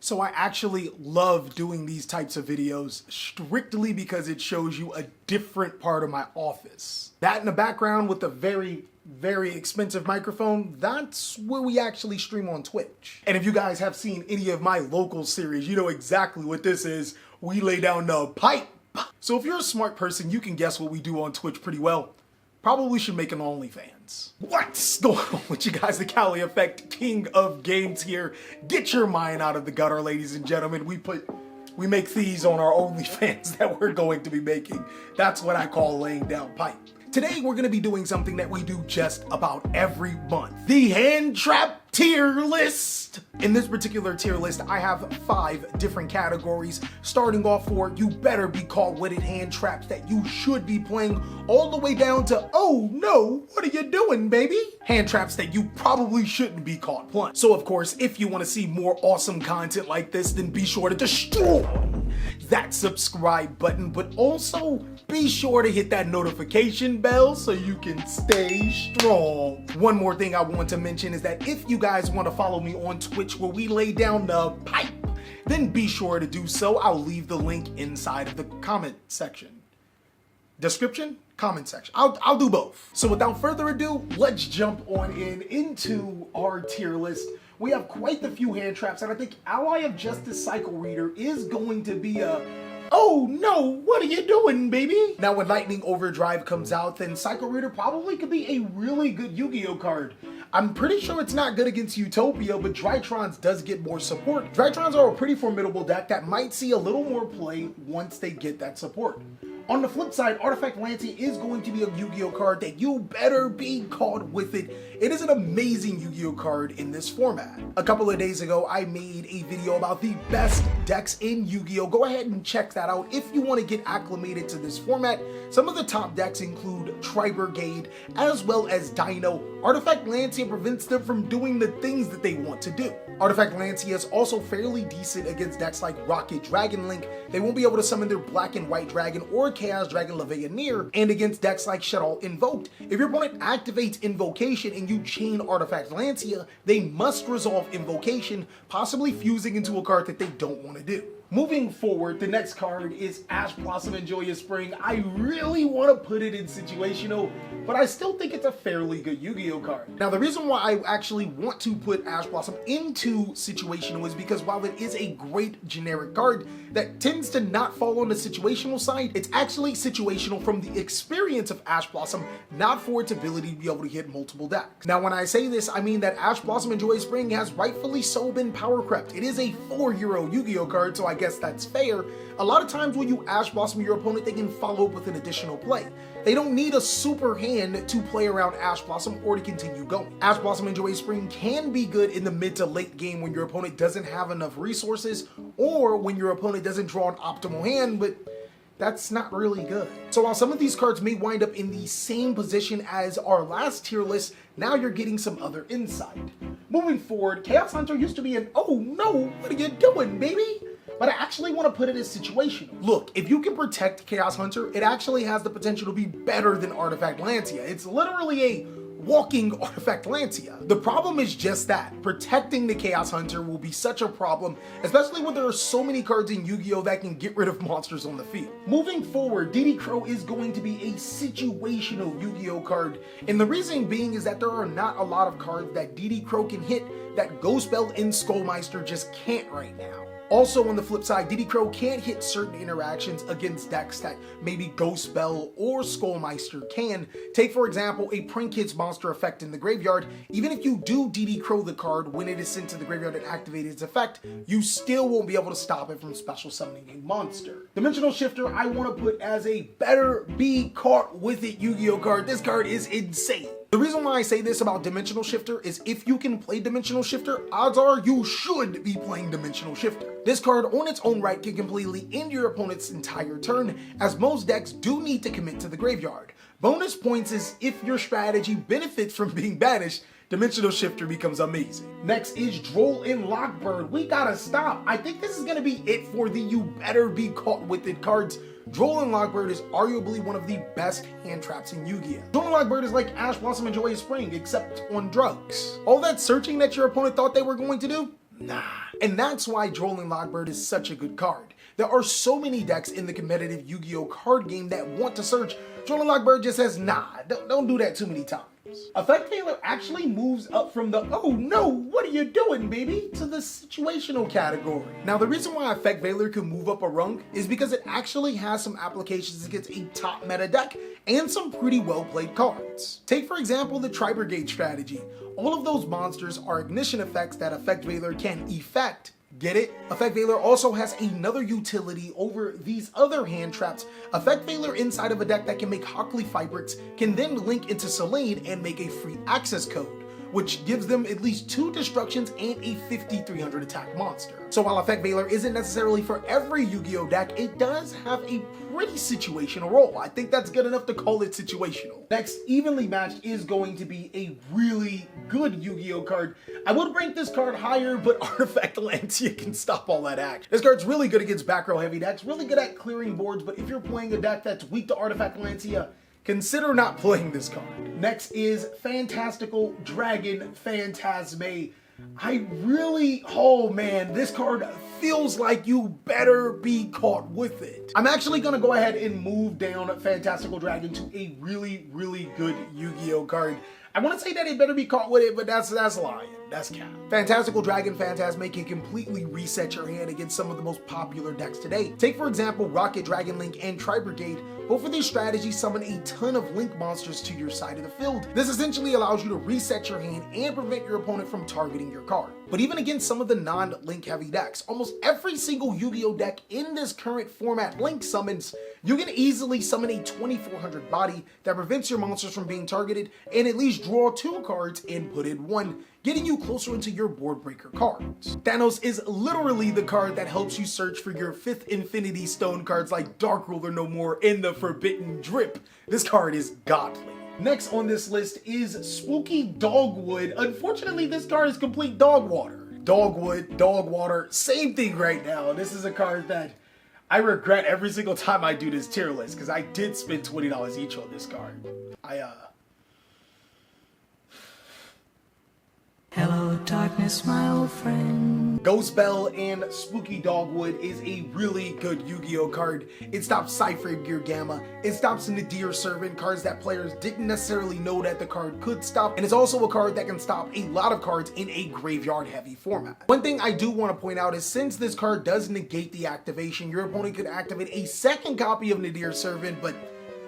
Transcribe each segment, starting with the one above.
So I actually love doing these types of videos strictly because it shows you a different part of my office. That in the background with a very expensive microphone, that's where we actually stream on Twitch. And if you guys have seen any of my local series, you know exactly what this is. We lay down the pipe. So if you're a smart person, you can guess what we do on Twitch pretty well. Probably should make an OnlyFans. What's going on with you guys? TheCaliEffect, king of games here. Get your mind out of the gutter, ladies and gentlemen. We make these on our OnlyFans that we're going to be making. That's what I call laying down pipe. Today, we're gonna be doing something that we do just about every month. The hand trap tier list. In this particular tier list, I have 5 different categories, starting off for you better be caught with it hand traps that you should be playing, all the way down to, oh no, what are you doing, baby? Hand traps that you probably shouldn't be caught playing. So of course, if you wanna see more awesome content like this, then be sure to destroy that subscribe button, but also be sure to hit that notification bell so you can stay strong. One more thing I want to mention is that if you guys want to follow me on Twitch where we lay down the pipe, then be sure to do so. I'll leave the link inside of the comment section. Description? Comment section. I'll do both. So without further ado, let's jump on into our tier list. We have quite a few hand traps, and I think Ally of Justice Cycle Reader is going to be a, oh no, what are you doing, baby? Now when Lightning Overdrive comes out, then Cycle Reader probably could be a really good Yu-Gi-Oh card. I'm pretty sure it's not good against Utopia, but Drytrons does get more support. Drytrons are a pretty formidable deck that might see a little more play once they get that support. On the flip side, Artifact Lancey is going to be a Yu-Gi-Oh card that you better be caught with it. It is an amazing Yu-Gi-Oh card in this format. A couple of days ago, I made a video about the best decks in Yu-Gi-Oh! Go ahead and check that out if you want to get acclimated to this format. Some of the top decks include Tri-Brigade, as well as Dino. Artifact Lancey prevents them from doing the things that they want to do. Artifact Lancey is also fairly decent against decks like Rocket Dragon Link. They won't be able to summon their Black and White Dragon or Chaos Dragon Levianeer, and against decks like Shuttle Invoked. If your opponent activates Invocation and you chain Artifact Lancea, they must resolve Invocation, possibly fusing into a card that they don't want to do. Moving forward, the next card is Ash Blossom and Joyous Spring. I really want to put it in Situational, but I still think it's a fairly good Yu-Gi-Oh card. Now, the reason why I actually want to put Ash Blossom into Situational is because while it is a great generic card that tends to not fall on the situational side, it's actually situational from the experience of Ash Blossom, not for its ability to be able to hit multiple decks. Now, when I say this, I mean that Ash Blossom and Joyous Spring has rightfully so been power crept. It is a 4-hero Yu-Gi-Oh card, so I guess that's fair. A lot of times when you Ash Blossom your opponent, they can follow up with an additional play. They don't need a super hand to play around Ash Blossom or to continue going. Ash Blossom and Joyous Spring can be good in the mid to late game when your opponent doesn't have enough resources, or when your opponent doesn't draw an optimal hand, but that's not really good. So while some of these cards may wind up in the same position as our last tier list, now you're getting some other insight. Moving forward, Chaos Hunter used to be an, oh no, what are you doing, baby? But I actually want to put it as situational. Look, if you can protect Chaos Hunter, it actually has the potential to be better than Artifact Lancea. It's literally a walking Artifact Lancea. The problem is just that. Protecting the Chaos Hunter will be such a problem, especially when there are so many cards in Yu-Gi-Oh! That can get rid of monsters on the field. Moving forward, DD Crow is going to be a situational Yu-Gi-Oh! card, and the reason being is that there are not a lot of cards that DD Crow can hit that Ghost Bell and Skullmeister just can't right now. Also, on the flip side, DD Crow can't hit certain interactions against decks that maybe Ghost Bell or Skullmeister can. Take, for example, a Prank Kids monster effect in the graveyard. Even if you do DD Crow the card when it is sent to the graveyard and activate its effect, you still won't be able to stop it from special summoning a monster. Dimensional Shifter, I want to put as a better be caught with it Yu-Gi-Oh card. This card is insane. The reason why I say this about Dimensional Shifter is if you can play Dimensional Shifter, odds are you should be playing Dimensional Shifter. This card on its own right can completely end your opponent's entire turn, as most decks do need to commit to the graveyard. Bonus points is if your strategy benefits from being banished, Dimensional Shifter becomes amazing. Next is Droll and Lockbird. We gotta stop. I think this is gonna be it for the you better be caught with it cards. Droll and Lockbird is arguably one of the best hand traps in Yu-Gi-Oh! Droll and Lockbird is like Ash Blossom and Joyous Spring, except on drugs. All that searching that your opponent thought they were going to do, Nah. And that's why Drolling Lockbird is such a good card. There are so many decks in the competitive Yu-Gi-Oh card game that want to search. Drolling Lockbird just says, nah, don't do that too many times. Effect Veiler actually moves up from the, oh no, what are you doing, baby, to the situational category. Now, the reason why Effect Veiler can move up a rung is because it actually has some applications against a top meta deck and some pretty well played cards. Take, for example, the Tri-Brigade strategy. All of those monsters are ignition effects that Effect Veiler can effect. Get it? Effect Veiler also has another utility over these other hand traps. Effect Veiler inside of a deck that can make Hockley Fibrix can then link into Selene and make a free access code, which gives them at least 2 destructions and a 5300 attack monster. So while Effect Veiler isn't necessarily for every Yu-Gi-Oh deck, it does have a pretty situational role. I think that's good enough to call it situational. Next, Evenly Matched is going to be a really good Yu-Gi-Oh card. I would rank this card higher, but Artifact Lancia can stop all that action. This card's really good against back row heavy decks, really good at clearing boards, but if you're playing a deck that's weak to Artifact Lancia, consider not playing this card. Next is Fantastical Dragon Phantasme. Oh man, this card feels like you better be caught with it. I'm actually gonna go ahead and move down Fantastical Dragon to a really, really good Yu-Gi-Oh card. I want to say that it better be caught with it, but that's lying. That's cap. Fantastical Dragon Phantasme can completely reset your hand against some of the most popular decks today. Take, for example, Rocket Dragon Link and Tri-Brigade. Both of these strategies summon a ton of Link monsters to your side of the field. This essentially allows you to reset your hand and prevent your opponent from targeting your card. But even against some of the non-Link heavy decks, almost every single Yu-Gi-Oh deck in this current format Link summons, you can easily summon a 2400 body that prevents your monsters from being targeted and at least draw 2 cards and put in 1, getting you closer into your board breaker cards. Thanos is literally the card that helps you search for your 5th Infinity Stone cards like Dark Ruler No More and the Forbidden Drip. This card is godly. Next on this list is Spooky Dogwood. Unfortunately, this card is complete dog water. Dogwood, dog water, same thing right now. This is a card that I regret every single time I do this tier list because I did spend $20 each on this card. Hello, darkness, my old friend. Ghost Bell and Spooky Dogwood is a really good Yu-Gi-Oh card. It stops Cypher Gear Gamma. It stops Nadir Servant, cards that players didn't necessarily know that the card could stop. And it's also a card that can stop a lot of cards in a graveyard heavy format. One thing I do want to point out is since this card does negate the activation, your opponent could activate a second copy of Nadir Servant, but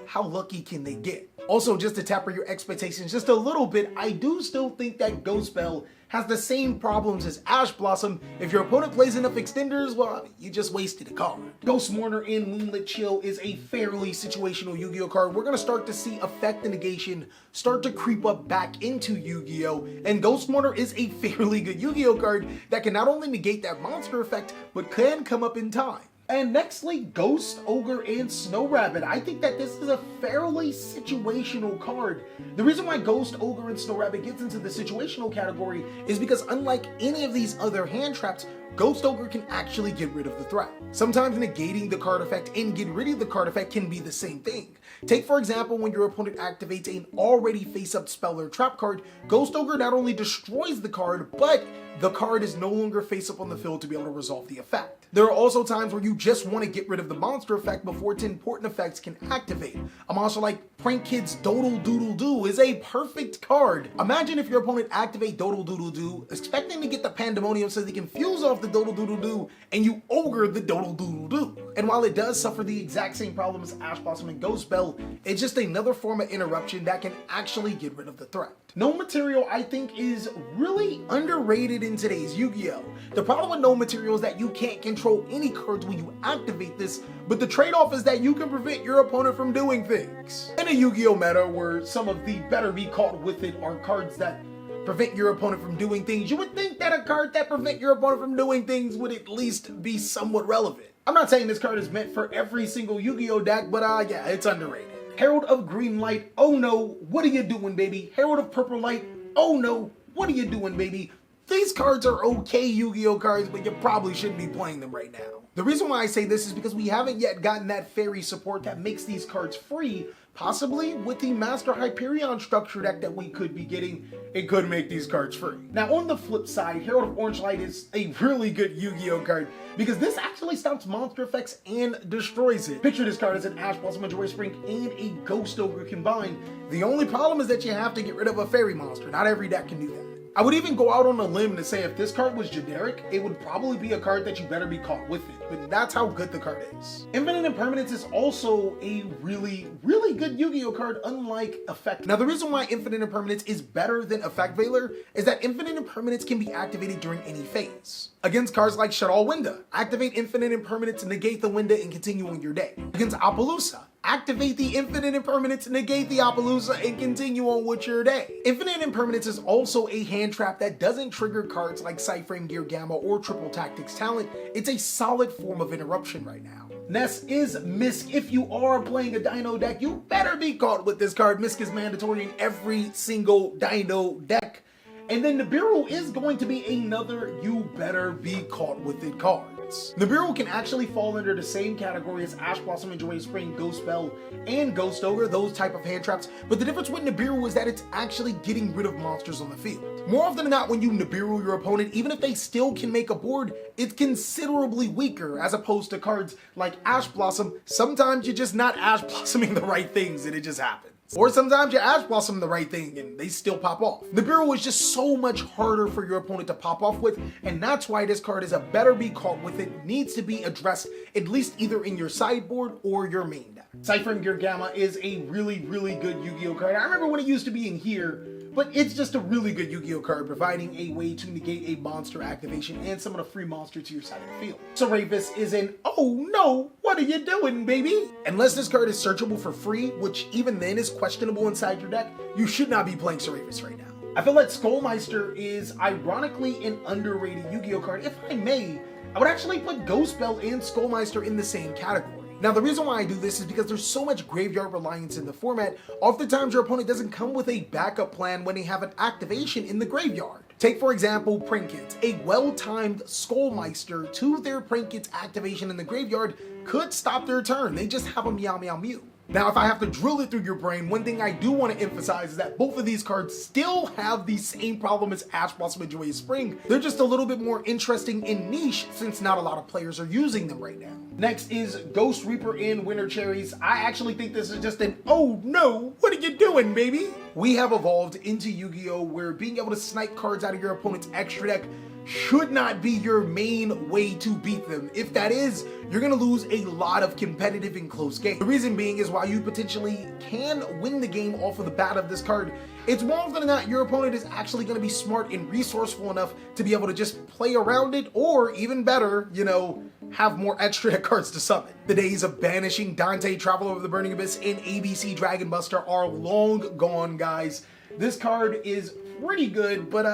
how lucky can they get? Also, just to temper your expectations just a little bit, I do still think that Ghost Bell has the same problems as Ash Blossom. If your opponent plays enough extenders, well, you just wasted a card. Ghost Mourner and Moonlit Chill is a fairly situational Yu-Gi-Oh card. We're gonna start to see Effect and Negation start to creep up back into Yu-Gi-Oh, and Ghost Mourner is a fairly good Yu-Gi-Oh card that can not only negate that monster effect, but can come up in time. And nextly, Ghost, Ogre, and Snow Rabbit. I think that this is a fairly situational card. The reason why Ghost, Ogre, and Snow Rabbit gets into the situational category is because unlike any of these other hand traps, Ghost Ogre can actually get rid of the threat. Sometimes negating the card effect and getting rid of the card effect can be the same thing. Take, for example, when your opponent activates an already face-up spell or trap card, Ghost Ogre not only destroys the card, but the card is no longer face-up on the field to be able to resolve the effect. There are also times where you just want to get rid of the monster effect before its important effects can activate. A monster like Prank Kid's Dodle Doodle Doo is a perfect card. Imagine if your opponent activate Dodle Doodle Doo, expecting to get the Pandemonium so they can fuse off the Dodle Doodle Doo, and you ogre the Dodle Doodle Doo. And while it does suffer the exact same problem as Ash Blossom and Ghost Bell, it's just another form of interruption that can actually get rid of the threat. Gnome Material, I think, is really underrated in today's Yu-Gi-Oh! The problem with Gnome Material is that you can't control any cards when you activate this, but the trade-off is that you can prevent your opponent from doing things. In a Yu-Gi-Oh! Meta where some of the better be caught with it are cards that prevent your opponent from doing things, you would think that a card that prevent your opponent from doing things would at least be somewhat relevant. I'm not saying this card is meant for every single Yu-Gi-Oh! Deck, but yeah, it's underrated. Herald of Green Light, oh no, what are you doing, baby? Herald of Purple Light, oh no, what are you doing, baby? These cards are okay Yu-Gi-Oh cards, but you probably shouldn't be playing them right now. The reason why I say this is because we haven't yet gotten that fairy support that makes these cards free, possibly with the Master Hyperion structure deck that we could be getting, it could make these cards free. Now on the flip side, Herald of Orange Light is a really good Yu-Gi-Oh card because this actually stops monster effects and destroys it. Picture this card as an Ash Blossom, a Joy Spring, and a Ghost Ogre combined. The only problem is that you have to get rid of a fairy monster. Not every deck can do that. I would even go out on a limb to say if this card was generic, it would probably be a card that you better be caught with it, but that's how good the card is. Infinite Impermanence is also a really good Yu-Gi-Oh card, unlike Effect. Now the reason why Infinite Impermanence is better than Effect Veiler is that Infinite Impermanence can be activated during any phase. Against cards like Shaddoll Winda, activate Infinite Impermanence, negate the Winda, and continue on your day. Against Appaloosa, activate the Infinite Impermanence, negate the Appaloosa, and continue on with your day. Infinite Impermanence is also a hand trap that doesn't trigger cards like Cyframe Gear Gamma or Triple Tactics Talent. It's a solid form of interruption right now. Ness is Misk. If you are playing a Dino deck, you better be caught with this card. Misk is mandatory in every single Dino deck. And then Nibiru is going to be another you better be caught with it cards. Nibiru can actually fall under the same category as Ash Blossom and Joy Spring, Ghost Bell, and Ghost Ogre, those type of hand traps, but the difference with Nibiru is that it's actually getting rid of monsters on the field. More often than not, when you Nibiru your opponent, even if they still can make a board, it's considerably weaker as opposed to cards like Ash Blossom. Sometimes you're just not Ash Blossoming the right things and it just happens. Or sometimes you Ash Blossom the right thing and they still pop off. Nibiru is just so much harder for your opponent to pop off with, and that's why this card is a better be caught with it, needs to be addressed at least either in your sideboard or your main deck. Cyframe Gear Gamma is a really good Yu-Gi-Oh card. I remember when it used to be in here, but it's just a really good Yu-Gi-Oh card, providing a way to negate a monster activation and summon a free monster to your side of the field. Serapis is an, oh no, what are you doing, baby? Unless this card is searchable for free, which even then is questionable inside your deck, you should not be playing Serapis right now. I feel like Skullmeister is ironically an underrated Yu-Gi-Oh card. If I may, I would actually put Ghost Bell and Skullmeister in the same category. Now, the reason why I do this is because there's so much graveyard reliance in the format. Oftentimes, your opponent doesn't come with a backup plan when they have an activation in the graveyard. Take, for example, Prinkets. A well-timed Skullmeister to their Prinkets activation in the graveyard could stop their turn. They just have a Meow Meow Mew. Now, if I have to drill it through your brain, one thing I do want to emphasize is that both of these cards still have the same problem as Ash Blossom and Joyous Spring. They're just a little bit more interesting and niche since not a lot of players are using them right now. Next is Ghost Reaper and Winter Cherries. I actually think this is just an, oh no, what are you doing, baby? We have evolved into Yu-Gi-Oh! Where being able to snipe cards out of your opponent's extra deck should not be your main way to beat them. If that is, you're gonna lose a lot of competitive and close games. The reason being is while you potentially can win the game off of the bat of this card, it's more often than not your opponent is actually gonna be smart and resourceful enough to be able to just play around it, or even better, you know, have more extra cards to summon. The days of banishing Dante, Traveler of the Burning Abyss, and ABC Dragon Buster are long gone, guys. This card is pretty good, but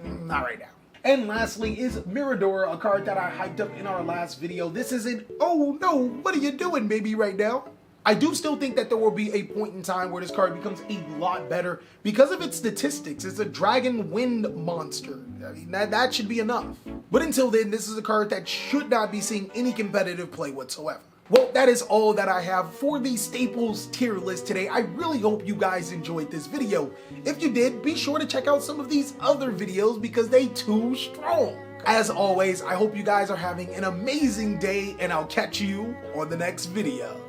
not right now. And lastly is Mirador, a card that I hyped up in our last video. This is an, oh no, what are you doing, baby, right now? I do still think that there will be a point in time where this card becomes a lot better because of its statistics. It's a Dragon Wind monster. I mean, that should be enough. But until then, this is a card that should not be seeing any competitive play whatsoever. Well, that is all that I have for the Staples tier list today. I really hope you guys enjoyed this video. If you did, be sure to check out some of these other videos because they too strong. As always, I hope you guys are having an amazing day and I'll catch you on the next video.